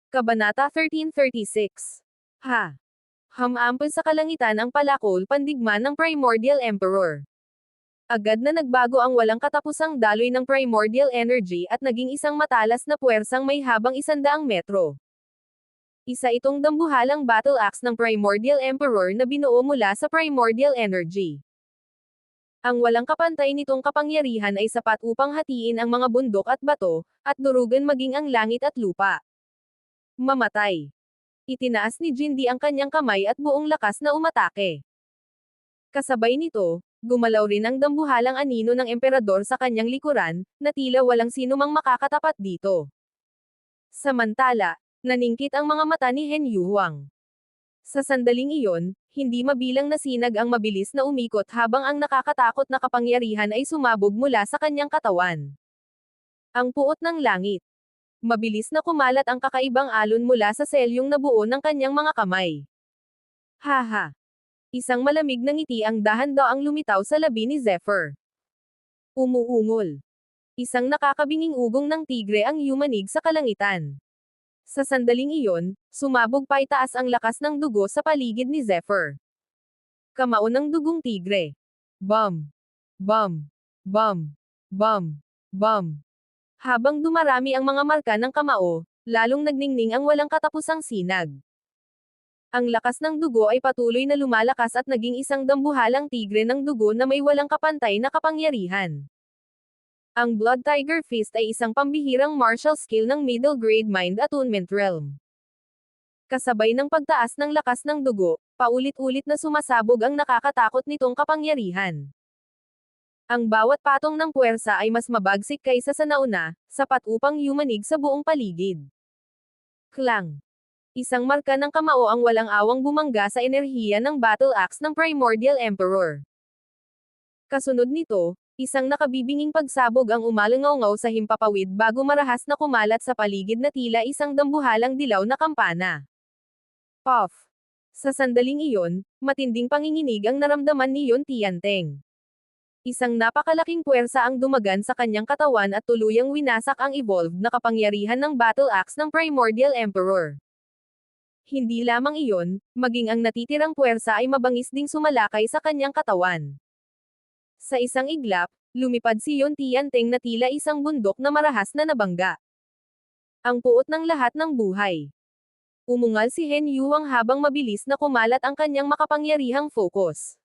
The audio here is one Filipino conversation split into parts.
Kabanata 1336. Ha! Hamampun sa kalangitan ang palakol pandigma ng Primordial Emperor. Agad na nagbago ang walang katapusang daloy ng primordial energy at naging isang matalas na puwersang may habang 100 metro. Isa itong dambuhalang battle axe ng Primordial Emperor na binuo mula sa primordial energy. Ang walang kapantay nitong kapangyarihan ay sapat upang hatiin ang mga bundok at bato, at durugan maging ang langit at lupa. Mamatay. Itinaas ni Jindy ang kanyang kamay at buong lakas na umatake. Kasabay nito, gumalaw rin ang dambuhalang anino ng emperador sa kanyang likuran, na tila walang sinumang makakatapat dito. Samantala, naningkit ang mga mata ni Hen Yuhuang. Sa sandaling iyon, hindi mabilang na sinag ang mabilis na umikot habang ang nakakatakot na kapangyarihan ay sumabog mula sa kanyang katawan. Ang puot ng langit. Mabilis na kumalat ang kakaibang alon mula sa selyong nabuo ng kanyang mga kamay. Haha! Isang malamig na ngiti ang dahan-daang lumitaw sa labi ni Zephyr. Umuungol. Isang nakakabinging ugong ng tigre ang yumanig sa kalangitan. Sa sandaling iyon, sumabog pa itaas ang lakas ng dugo sa paligid ni Zephyr. Kamao ng dugong tigre. Bum! Bum! Bum! Bum! Bum! Habang dumarami ang mga marka ng kamao, lalong nagningning ang walang katapusang sinag. Ang lakas ng dugo ay patuloy na lumalakas at naging isang dambuhalang tigre ng dugo na may walang kapantay na kapangyarihan. Ang Blood Tiger Fist ay isang pambihirang martial skill ng middle grade Mind Attunement Realm. Kasabay ng pagtaas ng lakas ng dugo, paulit-ulit na sumasabog ang nakakatakot nitong kapangyarihan. Ang bawat patong ng puwersa ay mas mabagsik kaysa sa nauna, sapat upang yumanig sa buong paligid. Klang! Isang marka ng kamao ang walang awang bumangga sa enerhiya ng battle axe ng Primordial Emperor. Kasunod nito, isang nakabibinging pagsabog ang umalangaw sa himpapawid bago marahas na kumalat sa paligid na tila isang dambuhalang dilaw na kampana. Puff! Sa sandaling iyon, matinding panginginig ang naramdaman ni Yon Tianteng. Isang napakalaking puwersa ang dumagan sa kanyang katawan at tuluyang winasak ang evolved na kapangyarihan ng battle axe ng Primordial Emperor. Hindi lamang iyon, maging ang natitirang puwersa ay mabangis ding sumalakay sa kanyang katawan. Sa isang iglap, lumipad si Yon Tianteng na tila isang bundok na marahas na nabangga. Ang puot ng lahat ng buhay. Umungal si Hen Yuhuang habang mabilis na kumalat ang kanyang makapangyarihang focus.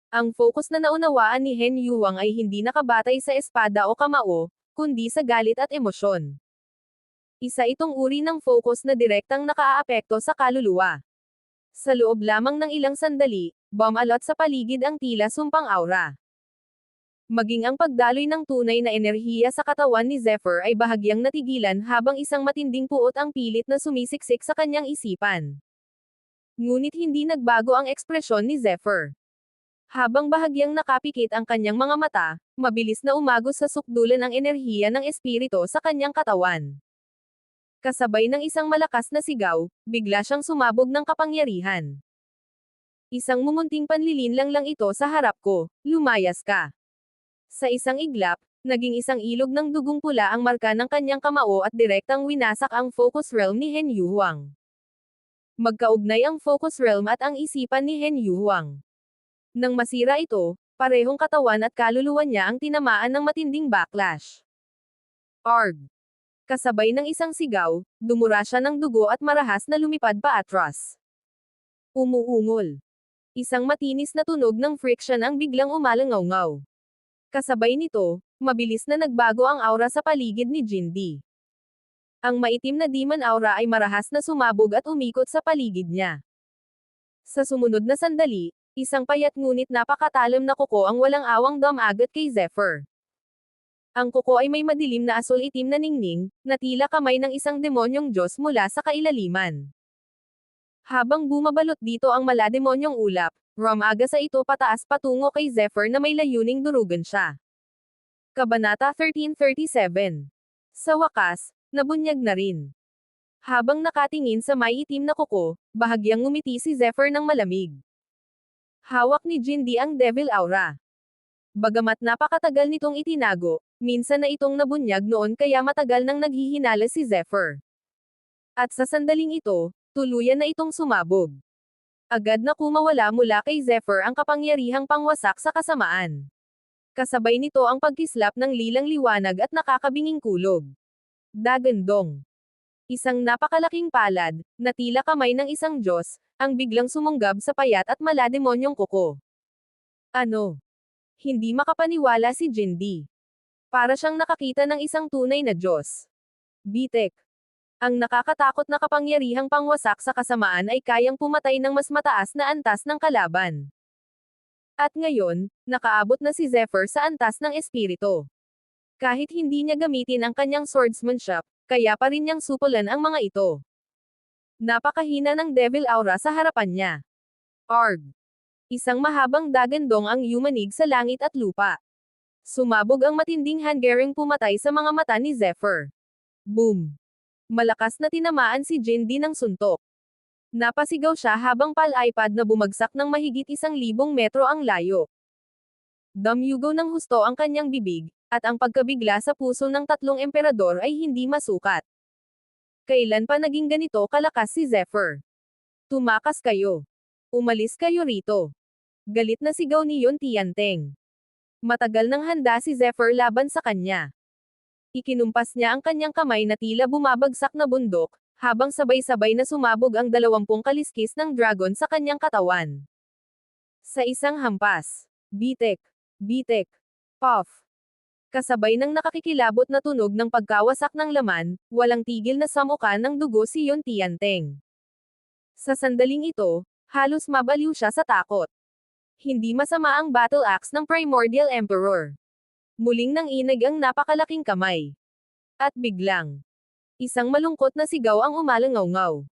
Ang focus na naunawaan ni Hen Yuhuang ay hindi nakabatay sa espada o kamao, kundi sa galit at emosyon. Isa itong uri ng focus na direktang nakaaapekto sa kaluluwa. Sa loob lamang ng ilang sandali, bumalot sa paligid ang tila sumpang aura. Maging ang pagdaloy ng tunay na enerhiya sa katawan ni Zephyr ay bahagyang natigilan habang isang matinding puot ang pilit na sumisiksik sa kanyang isipan. Ngunit hindi nagbago ang ekspresyon ni Zephyr. Habang bahagyang nakapikit ang kanyang mga mata, mabilis na umagos sa sukdulan ang enerhiya ng espiritu sa kanyang katawan. Kasabay ng isang malakas na sigaw, bigla siyang sumabog ng kapangyarihan. Isang mumunting panlilinlang lang ito sa harap ko, lumayas ka. Sa isang iglap, naging isang ilog ng dugong pula ang marka ng kanyang kamao at direktang winasak ang focus realm ni Hen Yuhuang. Magkaugnay ang focus realm at ang isipan ni Hen Yuhuang. Nang masira ito, parehong katawan at kaluluwa niya ang tinamaan ng matinding backlash. Arg! Kasabay ng isang sigaw, dumura siya ng dugo at marahas na lumipad pa atras. Umuungol. Isang matinis na tunog ng friction ang biglang umalangaw. Kasabay nito, mabilis na nagbago ang aura sa paligid ni Jindy. Ang maitim na demon aura ay marahas na sumabog at umikot sa paligid niya. Sa sumunod na sandali, isang payat ngunit napakatalim na kuko ang walang awang dumagat kay Zephyr. Ang kuko ay may madilim na asul-itim na ningning, na tila kamay ng isang demonyong Diyos mula sa kailaliman. Habang bumabalot dito ang malademonyong ulap, rumaga sa ito pataas patungo kay Zephyr na may layuning durugan siya. Kabanata 1337. Sa wakas, nabunyag na rin. Habang nakatingin sa may itim na kuko, bahagyang ngumiti si Zephyr ng malamig. Hawak ni Jindy ang Devil Aura. Bagamat napakatagal nitong itinago, minsan na itong nabunyag noon kaya matagal nang naghihinala si Zephyr. At sa sandaling ito, tuluyan na itong sumabog. Agad na kumawala mula kay Zephyr ang kapangyarihang pangwasak sa kasamaan. Kasabay nito ang pagkislap ng lilang liwanag at nakakabinging kulog. Dagandong. Isang napakalaking palad, na tila kamay ng isang Diyos, ang biglang sumunggab sa payat at malademonyong kuko. Ano? Hindi makapaniwala si Jindy. Para siyang nakakita ng isang tunay na Diyos. Bitek. Ang nakakatakot na kapangyarihang pangwasak sa kasamaan ay kayang pumatay ng mas mataas na antas ng kalaban. At ngayon, nakaabot na si Zephyr sa antas ng espiritu. Kahit hindi niya gamitin ang kanyang swordsmanship, kaya pa rin niyang supulan ang mga ito. Napakahina ng devil aura sa harapan niya. Arg! Isang mahabang dagandong ang yumanig sa langit at lupa. Sumabog ang matinding handgaring pumatay sa mga mata ni Zephyr. Boom! Malakas na tinamaan si Jindy ng suntok. Napasigaw siya habang pal-iPad na bumagsak ng mahigit 1,000 metro ang layo. Damyugaw ng husto ang kanyang bibig, at ang pagkabigla sa puso ng tatlong emperador ay hindi masukat. Kailan pa naging ganito kalakas si Zephyr? Tumakas kayo. Umalis kayo rito. Galit na sigaw ni Yon Tianteng. Matagal nang handa si Zephyr laban sa kanya. Ikinumpas niya ang kanyang kamay na tila bumabagsak na bundok, habang sabay-sabay na sumabog ang 20 kaliskis ng dragon sa kanyang katawan. Sa isang hampas. Bitek. Bitek. Puff. Kasabay ng nakakikilabot na tunog ng pagkawasak ng laman, walang tigil na samuka ng dugo si Yon Tianteng. Sa sandaling ito, halos mabaliw siya sa takot. Hindi masama ang battle axe ng Primordial Emperor. Muling nanginig ang napakalaking kamay. At biglang, isang malungkot na sigaw ang umalangaw-ngaw.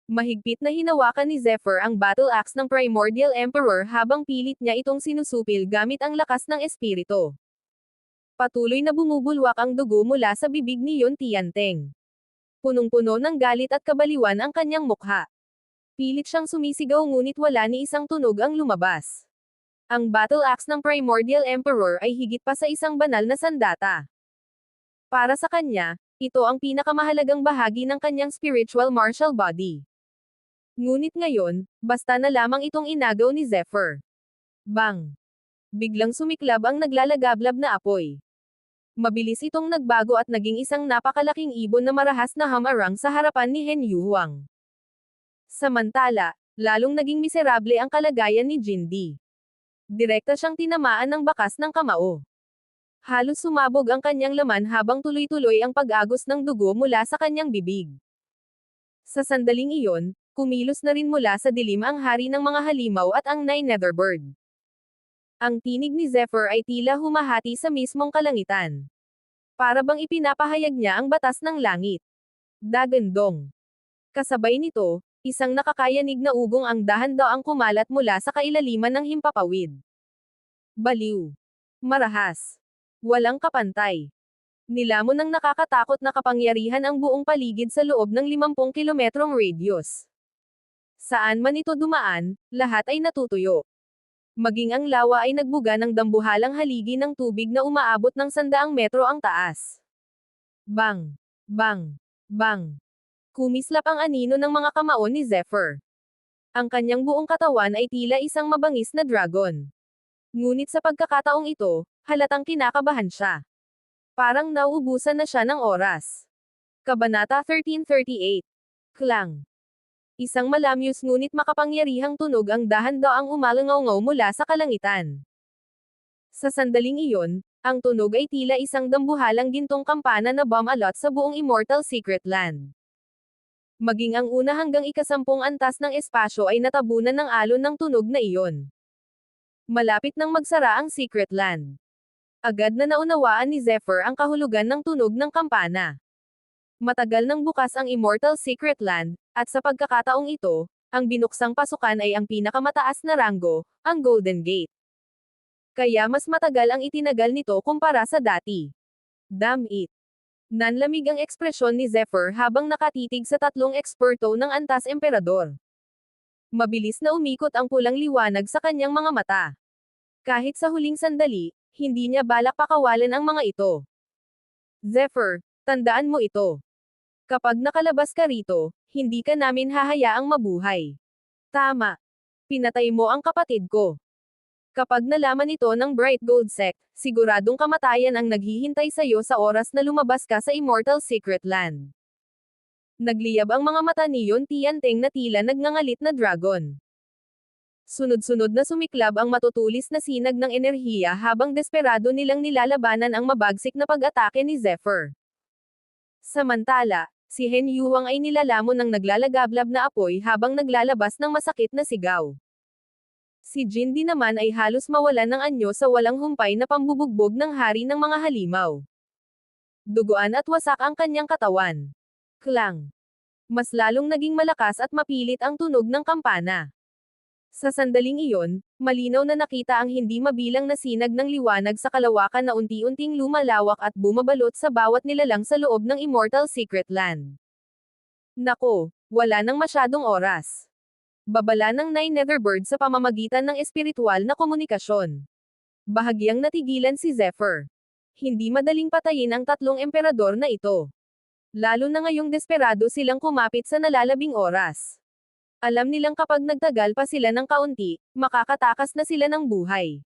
Mahigpit na hinawakan ni Zephyr ang battle axe ng Primordial Emperor habang pilit niya itong sinusupil gamit ang lakas ng espiritu. Patuloy na bumubulwak ang dugo mula sa bibig ni Yon Tianteng. Punong-puno ng galit at kabaliwan ang kanyang mukha. Pilit siyang sumisigaw ngunit wala ni isang tunog ang lumabas. Ang battle axe ng Primordial Emperor ay higit pa sa isang banal na sandata. Para sa kanya, ito ang pinakamahalagang bahagi ng kanyang spiritual martial body. Ngunit ngayon, basta na lamang itong inagaw ni Zephyr. Bang! Biglang sumiklab ang naglalagablab na apoy. Mabilis itong nagbago at naging isang napakalaking ibon na marahas na hamarang sa harapan ni Hen Yuhuang. Samantala, lalong naging miserable ang kalagayan ni Jindy. Direkta siyang tinamaan ng bakas ng kamao. Halos sumabog ang kanyang laman habang tuloy-tuloy ang pag-agos ng dugo mula sa kanyang bibig. Sa sandaling iyon, kumilos na rin mula sa dilim ang hari ng mga halimaw at ang Nine Netherbird. Ang tinig ni Zephyr ay tila humahati sa mismong kalangitan. Para bang ipinapahayag niya ang batas ng langit. Dagandong. Kasabay nito, isang nakakayanig na ugong ang dahan-daang kumalat mula sa kailaliman ng himpapawid. Baliw. Marahas. Walang kapantay. Nilamon ng nakakatakot na kapangyarihan ang buong paligid sa loob ng 50 kilometrong radius. Saan man ito dumaan, lahat ay natutuyo. Maging ang lawa ay nagbuga ng dambuhalang haligi ng tubig na umaabot ng 100 metro ang taas. Bang! Bang! Bang! Kumislap ang anino ng mga kamao ni Zephyr. Ang kanyang buong katawan ay tila isang mabangis na dragon. Ngunit sa pagkakataong ito, halatang kinakabahan siya. Parang nauubusan na siya ng oras. Kabanata 1338. Klang. Isang malamyos ngunit makapangyarihang tunog ang dahan-daang umalangaw-ngaw mula sa kalangitan. Sa sandaling iyon, ang tunog ay tila isang dambuhalang gintong kampana na bumalot sa buong Immortal Secret Land. Maging ang una hanggang ikasampung antas ng espasyo ay natabunan ng alon ng tunog na iyon. Malapit nang magsara ang Secret Land. Agad na naunawaan ni Zephyr ang kahulugan ng tunog ng kampana. Matagal nang bukas ang Immortal Secret Land, at sa pagkakataong ito, ang binuksang pasukan ay ang pinakamataas na ranggo, ang Golden Gate. Kaya mas matagal ang itinagal nito kumpara sa dati. Damn it! Nanlamig ang ekspresyon ni Zephyr habang nakatitig sa tatlong eksperto ng antas emperador. Mabilis na umikot ang pulang liwanag sa kanyang mga mata. Kahit sa huling sandali, hindi niya balak pakawalan ang mga ito. Zephyr, tandaan mo ito. Kapag nakalabas ka rito, hindi ka namin hahayaang mabuhay. Tama. Pinatay mo ang kapatid ko. Kapag nalaman ito ng Bright Gold Sect, siguradong kamatayan ang naghihintay sa'yo sa oras na lumabas ka sa Immortal Secret Land. Nagliyab ang mga mata ni Yon Tianteng na tila nagngangalit na dragon. Sunod-sunod na sumiklab ang matutulis na sinag ng enerhiya habang desperado nilang nilalabanan ang mabagsik na pag-atake ni Zephyr. Samantala, si Hen Yuang ay nilalamon ng naglalagablab na apoy habang naglalabas ng masakit na sigaw. Si Jindy naman ay halos mawalan ng anyo sa walang humpay na pambubugbog ng hari ng mga halimaw. Duguan at wasak ang kanyang katawan. Klang! Mas lalong naging malakas at mapilit ang tunog ng kampana. Sa sandaling iyon, malinaw na nakita ang hindi mabilang na sinag ng liwanag sa kalawakan na unti-unting lumalawak at bumabalot sa bawat nilalang sa loob ng Immortal Secret Land. Nako, wala nang masyadong oras. Babala ng Nine Netherbird sa pamamagitan ng espiritual na komunikasyon. Bahagyang natigilan si Zephyr. Hindi madaling patayin ang tatlong emperador na ito. Lalo na ngayong desperado silang kumapit sa nalalabing oras. Alam nilang kapag nagtagal pa sila ng kaunti, makakatakas na sila ng buhay.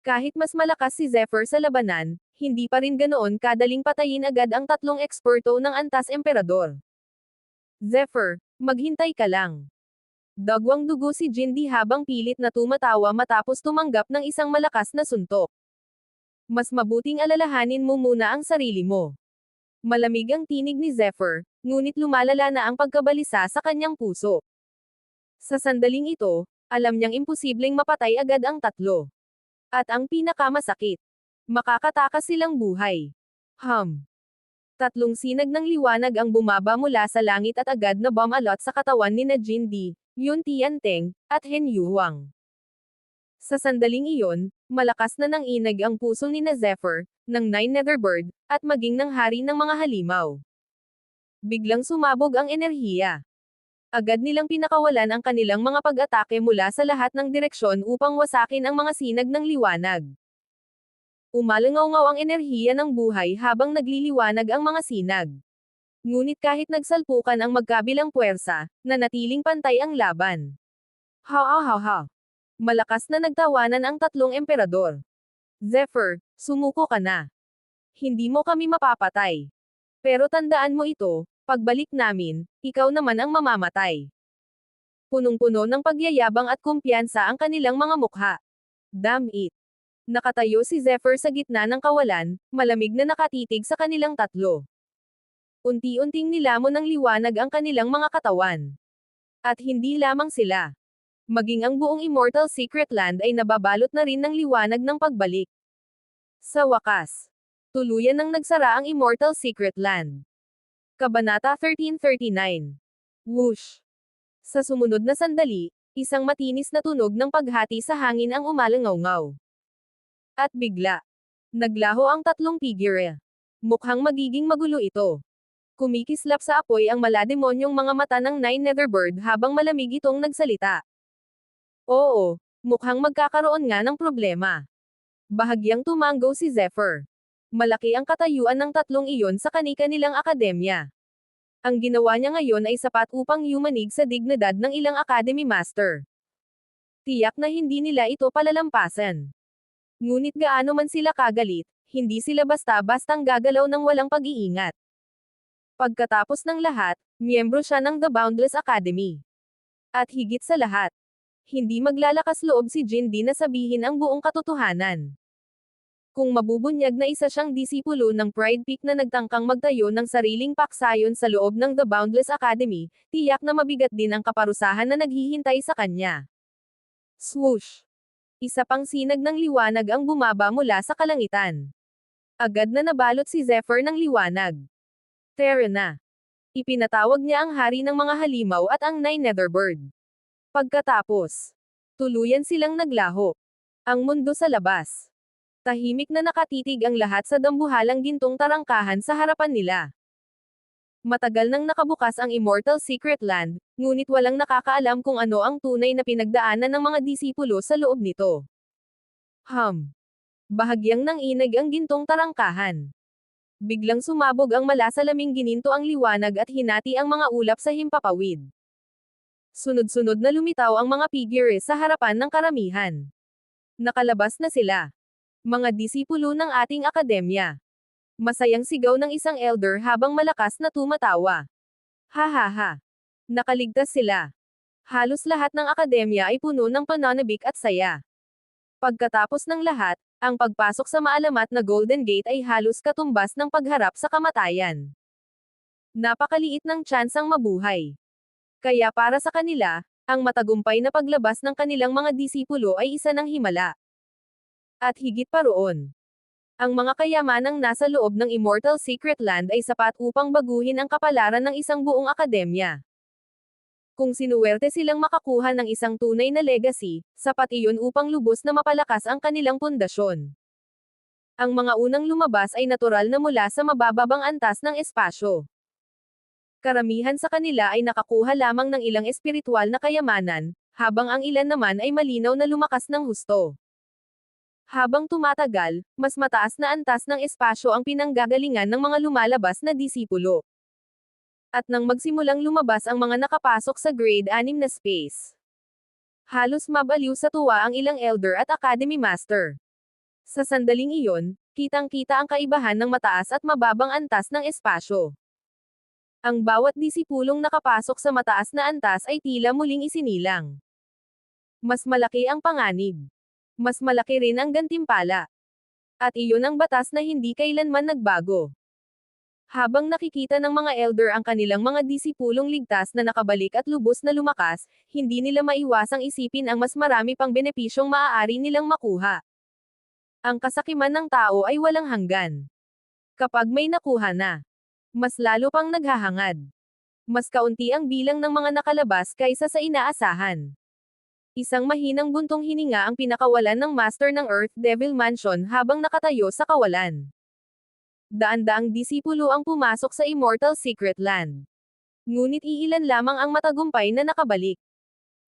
Kahit mas malakas si Zephyr sa labanan, hindi pa rin ganoon kadaling patayin agad ang tatlong eksperto ng antas emperador. Zephyr, maghintay ka lang. Dagwang dugo si Jindy habang pilit na tumatawa matapos tumanggap ng isang malakas na suntok. Mas mabuting alalahanin mo muna ang sarili mo. Malamig ang tinig ni Zephyr, ngunit lumalala na ang pagkabalisa sa kanyang puso. Sa sandaling ito, alam niyang imposibleng mapatay agad ang tatlo. At ang pinakamasakit, makakatakas silang buhay. Tatlong sinag ng liwanag ang bumaba mula sa langit at agad na bumalot sa katawan ni na Jindy, Yon Tianteng, at Hen Yuang. Sa sandaling iyon, malakas na nanginag ang puso ni na Zephyr, ng Nine Netherbird, at maging ng hari ng mga halimaw. Biglang sumabog ang enerhiya. Agad nilang pinakawalan ang kanilang mga pag-atake mula sa lahat ng direksyon upang wasakin ang mga sinag ng liwanag. Umalangaw-ngaw ang enerhiya ng buhay habang nagliliwanag ang mga sinag. Ngunit kahit nagsalpukan ang magkabilang puwersa, nanatiling pantay ang laban. Ha. Malakas na nagtawanan ang tatlong emperador. Zephyr, sumuko ka na. Hindi mo kami mapapatay. Pero tandaan mo ito, pagbalik namin, ikaw naman ang mamamatay. Punong-puno ng pagyayabang at kumpiyansa ang kanilang mga mukha. Damn it. Nakatayo si Zephyr sa gitna ng kawalan, malamig na nakatitig sa kanilang tatlo. Unti-unting nilamon ng liwanag ang kanilang mga katawan. At hindi lamang sila. Maging ang buong Immortal Secret Land ay nababalot na rin ng liwanag ng pagbalik. Sa wakas, tuluyan nang nagsara ang Immortal Secret Land. Kabanata 1339. Whoosh! Sa sumunod na sandali, isang matinis na tunog ng paghati sa hangin ang umalangaw-ngaw. At bigla, naglaho ang tatlong figure. Mukhang magiging magulo ito. Kumikislap sa apoy ang malademonyong mga mata ng Nine Netherbird habang malamig itong nagsalita. Oo, mukhang magkakaroon nga ng problema. Bahagyang tumanggo si Zephyr. Malaki ang katayuan ng tatlong iyon sa kani-kanilang akademya. Ang ginawa niya ngayon ay sapat upang yumanig sa dignidad ng ilang Academy Master. Tiyak na hindi nila ito palalampasan. Ngunit gaano man sila kagalit, hindi sila basta-bastang gagalaw ng walang pag-iingat. Pagkatapos ng lahat, miyembro siya ng The Boundless Academy. At higit sa lahat, hindi maglalakas loob si Jindy na sabihin ang buong katotohanan. Kung mabubunyag na isa siyang disipulo ng Pride Peak na nagtangkang magtayo ng sariling paksayon sa loob ng The Boundless Academy, tiyak na mabigat din ang kaparusahan na naghihintay sa kanya. Swoosh! Isa pang sinag ng liwanag ang bumaba mula sa kalangitan. Agad na nabalot si Zephyr ng liwanag. Tara na! Ipinatawag niya ang hari ng mga halimaw at ang Nine Netherbird. Pagkatapos, tuluyan silang naglaho. Ang mundo sa labas. Tahimik na nakatitig ang lahat sa dambuhalang gintong tarangkahan sa harapan nila. Matagal nang nakabukas ang Immortal Secret Land, ngunit walang nakakaalam kung ano ang tunay na pinagdaanan ng mga disipulo sa loob nito. Bahagyang nanginag ang gintong tarangkahan. Biglang sumabog ang malasalaming gininto ang liwanag at hinati ang mga ulap sa himpapawid. Sunod-sunod na lumitaw ang mga figures sa harapan ng karamihan. Nakalabas na sila. Mga disipulo ng ating akademya. Masayang sigaw ng isang elder habang malakas na tumatawa. Ha ha ha. Nakaligtas sila. Halos lahat ng akademya ay puno ng pananabik at saya. Pagkatapos ng lahat, ang pagpasok sa maalamat na Golden Gate ay halos katumbas ng pagharap sa kamatayan. Napakaliit ng tsansang mabuhay. Kaya para sa kanila, ang matagumpay na paglabas ng kanilang mga disipulo ay isa ng himala. At higit pa roon, ang mga kayamanang nasa loob ng Immortal Secret Land ay sapat upang baguhin ang kapalaran ng isang buong akademya. Kung sinuwerte silang makakuha ng isang tunay na legacy, sapat iyon upang lubos na mapalakas ang kanilang pundasyon. Ang mga unang lumabas ay natural na mula sa mabababang antas ng espasyo. Karamihan sa kanila ay nakakuha lamang ng ilang espiritual na kayamanan, habang ang ilan naman ay malinaw na lumakas ng husto. Habang tumatagal, mas mataas na antas ng espasyo ang pinanggagalingan ng mga lumalabas na disipulo. At nang magsimulang lumabas ang mga nakapasok sa grade 6 na space, halos mabaliw sa tuwa ang ilang elder at academy master. Sa sandaling iyon, kitang-kita ang kaibahan ng mataas at mababang antas ng espasyo. Ang bawat disipulong nakapasok sa mataas na antas ay tila muling isinilang. Mas malaki ang panganib. Mas malaki rin ang gantimpala. At iyon ang batas na hindi kailanman nagbago. Habang nakikita ng mga elder ang kanilang mga disipulong ligtas na nakabalik at lubos na lumakas, hindi nila maiwasang isipin ang mas marami pang benepisyong maaari nilang makuha. Ang kasakiman ng tao ay walang hanggan. Kapag may nakuha na, mas lalo pang naghahangad. Mas kaunti ang bilang ng mga nakalabas kaysa sa inaasahan. Isang mahinang buntong hininga ang pinakawalan ng Master ng Earth Devil Mansion habang nakatayo sa kawalan. Daan-daang disipulo ang pumasok sa Immortal Secret Land. Ngunit iilan lamang ang matagumpay na nakabalik.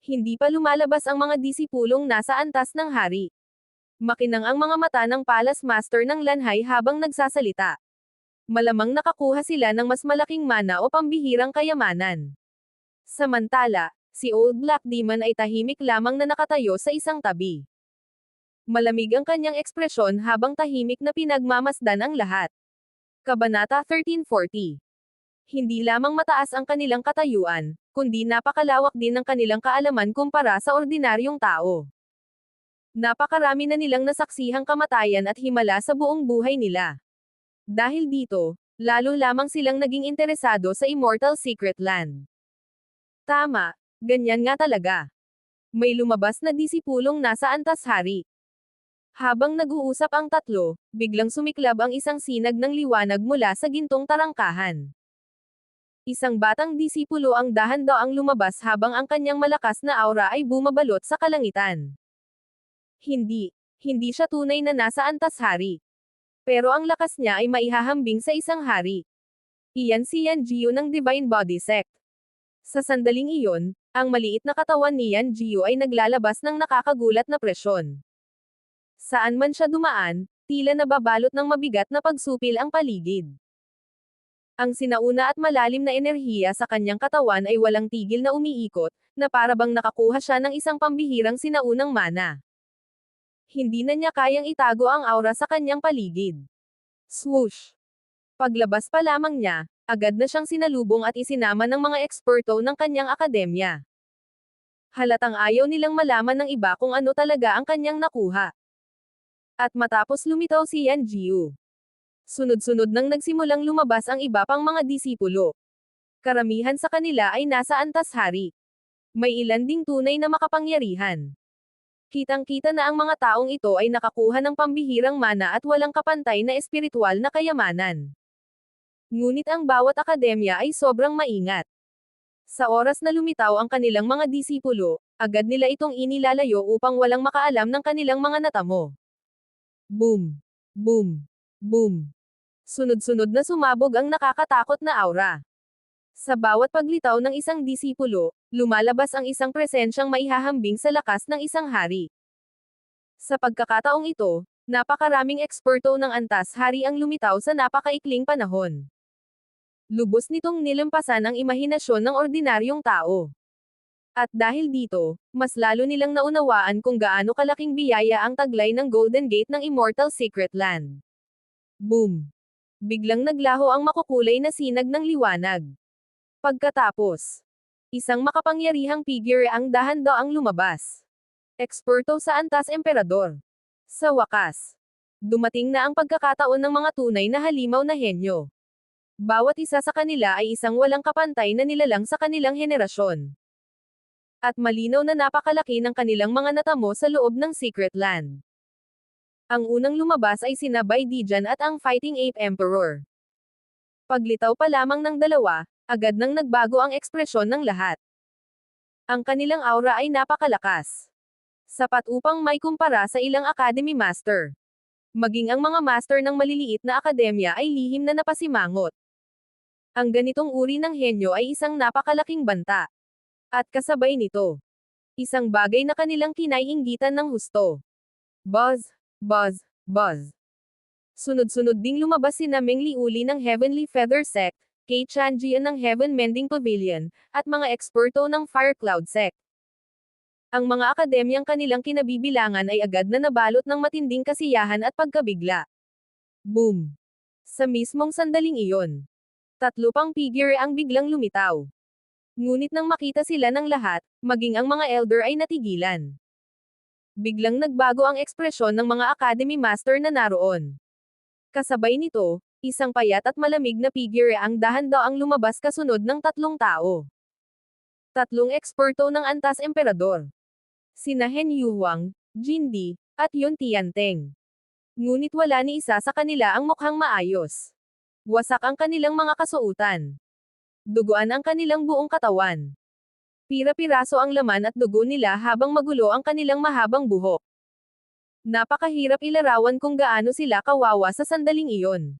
Hindi pa lumalabas ang mga disipulong nasa antas ng hari. Makinang ang mga mata ng Palace Master ng Lanhay habang nagsasalita. Malamang nakakuha sila ng mas malaking mana o pambihirang kayamanan. Samantala, si Old Black Demon ay tahimik lamang na nakatayo sa isang tabi. Malamig ang kanyang ekspresyon habang tahimik na pinagmamasdan ang lahat. Kabanata 1340. Hindi lamang mataas ang kanilang katayuan, kundi napakalawak din ang kanilang kaalaman kumpara sa ordinaryong tao. Napakarami na nilang nasaksihang kamatayan at himala sa buong buhay nila. Dahil dito, lalo lamang silang naging interesado sa Immortal Secret Land. Tama, ganyan nga talaga. May lumabas na disipulong nasa antas hari. Habang nag-uusap ang tatlo, biglang sumiklab ang isang sinag ng liwanag mula sa gintong tarangkahan. Isang batang disipulo ang dahan-daang lumabas habang ang kanyang malakas na aura ay bumabalot sa kalangitan. Hindi siya tunay na nasa antas hari. Pero ang lakas niya ay maihahambing sa isang hari. Iyan si Yan Jiu ng Divine Body Sect. Sa sandaling iyon, ang maliit na katawan ni Yan Jiu ay naglalabas ng nakakagulat na presyon. Saan man siya dumaan, tila nababalot ng mabigat na pagsupil ang paligid. Ang sinauna at malalim na enerhiya sa kanyang katawan ay walang tigil na umiikot, na parabang nakakuha siya ng isang pambihirang sinaunang mana. Hindi na niya kayang itago ang aura sa kanyang paligid. Swoosh! Paglabas pa lamang niya, agad na siyang sinalubong at isinama ng mga eksperto ng kanyang akademya. Halatang ayaw nilang malaman ng iba kung ano talaga ang kanyang nakuha. At matapos lumitaw si Yan Jiu, sunod-sunod nang nagsimulang lumabas ang iba pang mga disipulo. Karamihan sa kanila ay nasa antas hari. May ilan ding tunay na makapangyarihan. Kitang-kita na ang mga taong ito ay nakakuha ng pambihirang mana at walang kapantay na espiritual na kayamanan. Ngunit ang bawat akademya ay sobrang maingat. Sa oras na lumitaw ang kanilang mga disipulo, agad nila itong inilalayo upang walang makaalam ng kanilang mga natamo. Boom! Boom! Boom! Sunod-sunod na sumabog ang nakakatakot na aura. Sa bawat paglitaw ng isang disipulo, lumalabas ang isang presensyang maihahambing sa lakas ng isang hari. Sa pagkakataong ito, Napakaraming eksperto ng antas hari ang lumitaw sa napakaikling panahon. Lubos nitong nilampasan ang imahinasyon ng ordinaryong tao. At dahil dito, mas lalo nilang naunawaan kung gaano kalaking biyaya ang taglay ng Golden Gate ng Immortal Secret Land. Boom! Biglang naglaho ang makukulay na sinag ng liwanag. Pagkatapos, isang makapangyarihang figure ang dahan-daang lumabas. Eksperto sa antas emperador. Sa wakas, dumating na ang pagkakataon ng mga tunay na halimaw na henyo. Bawat isa sa kanila ay isang walang kapantay na nilalang sa kanilang henerasyon. At malinaw na napakalaki ng kanilang mga natamo sa loob ng Secret Land. Ang unang lumabas ay sina Baidijan at ang Fighting Ape Emperor. Paglitaw pa lamang ng dalawa, agad nang nagbago ang ekspresyon ng lahat. Ang kanilang aura ay napakalakas. Sapat upang may kumpara sa ilang Academy Master. Maging ang mga master ng maliliit na akademya ay lihim na napasimangot. Ang ganitong uri ng henyo ay isang napakalaking banta. At kasabay nito, isang bagay na kanilang kinaiinggitan ng husto. Buzz, buzz, buzz. Sunod-sunod ding lumabas sina Meng Liuli ng Heavenly Feather Sect, Kay Chanjian ng Heaven Mending Pavilion, at mga eksperto ng Fire Cloud Sect. Ang mga akademyang kanilang kinabibilangan ay agad na nabalot ng matinding kasiyahan at pagkabigla. Boom! Sa mismong sandaling iyon, 3 pang figure ang biglang lumitaw. Ngunit nang makita sila ng lahat, maging ang mga elder ay natigilan. Biglang nagbago ang ekspresyon ng mga Academy Master na naroon. Kasabay nito, isang payat at malamig na figure ang dahan-daang lumabas kasunod ng 3 tao. 3 eksperto ng antas emperador. Sina Hen Yuhuang, Jindi, at Yun Tianteng. Ngunit wala ni isa sa kanila ang mukhang maayos. Wasak ang kanilang mga kasuotan. Duguan ang kanilang buong katawan. Pira-piraso ang laman at dugo nila habang magulo ang kanilang mahabang buhok. Napakahirap ilarawan kung gaano sila kawawa sa sandaling iyon.